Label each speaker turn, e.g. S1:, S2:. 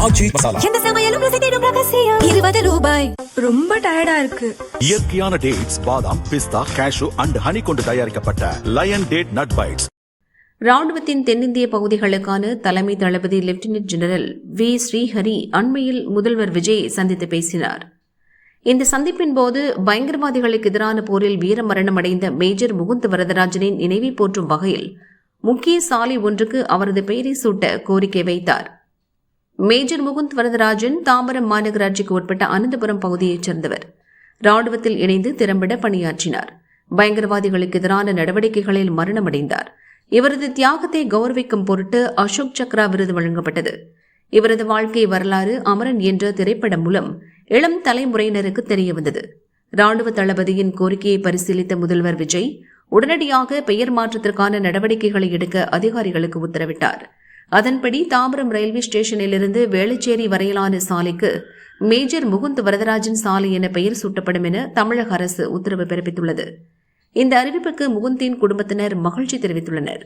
S1: ஆச்சி மசாலா.
S2: எந்த சமையலும் ருசி தேடும் ரகசியம். 20 ரூபாய்.
S3: ரொம்ப டயர்டா இருக்கு.
S1: இயற்கையான டேட்ஸ், பாதாம், பிஸ்தா, கேஷு அண்ட் ஹனி கொண்டு தயாரிக்கப்பட்ட லயன் டேட் நட் பைட்ஸ்.
S4: ராணுவத்தின் தென்னிந்திய பகுதிகளுக்கான தலைமை தளபதி லெப்டினன்ட் ஜெனரல் வி. ஸ்ரீஹரி அண்மையில் முதல்வர் விஜய் சந்தித்து பேசினார். இந்த சந்திப்பின் போது பயங்கரவாதிகளுக்கு எதிரான போரில் வீரமரணம் அடைந்த மேஜர் முகுந்த் வரதராஜனின் நினைவை போற்றும் வகையில் முக்கிய சாலை ஒன்றுக்கு அவரது பெயரை சூட்ட கோரிக்கை வைத்தார். மேஜர் முகுந்த் வரதராஜன் தாம்பரம் மாநகராட்சிக்கு உட்பட்ட அனந்தபுரம் பகுதியைச் சேர்ந்தவர். ராணுவத்தில் இணைந்து திறம்பட பணியாற்றினார். பயங்கரவாதிகளுக்கு எதிரான நடவடிக்கைகளில் மரணமடைந்தார். இவரது தியாகத்தை கௌரவிக்கும் பொருட்டு அசோக் சக்ரா விருது வழங்கப்பட்டது. இவரது வாழ்க்கை வரலாறு அமரன் என்ற திரைப்படம் மூலம் இளம் தலைமுறையினருக்கு தெரியவந்தது. ராணுவ தளபதியின் கோரிக்கையை பரிசீலித்த முதல்வர் விஜய் உடனடியாக பெயர் மாற்றத்திற்கான நடவடிக்கைகளை எடுக்க அதிகாரிகளுக்கு உத்தரவிட்டார். அதன்படி தாம்பரம் ரயில்வே ஸ்டேஷனிலிருந்து வேளச்சேரி வரையிலான சாலைக்கு மேஜர் முகுந்த் வரதராஜன் சாலை என பெயர் சூட்டப்படும் என தமிழக அரசு உத்தரவு பிறப்பித்துள்ளது. இந்த அறிவிப்புக்கு முகுந்தின் குடும்பத்தினர் மகிழ்ச்சி தெரிவித்துள்ளனர்.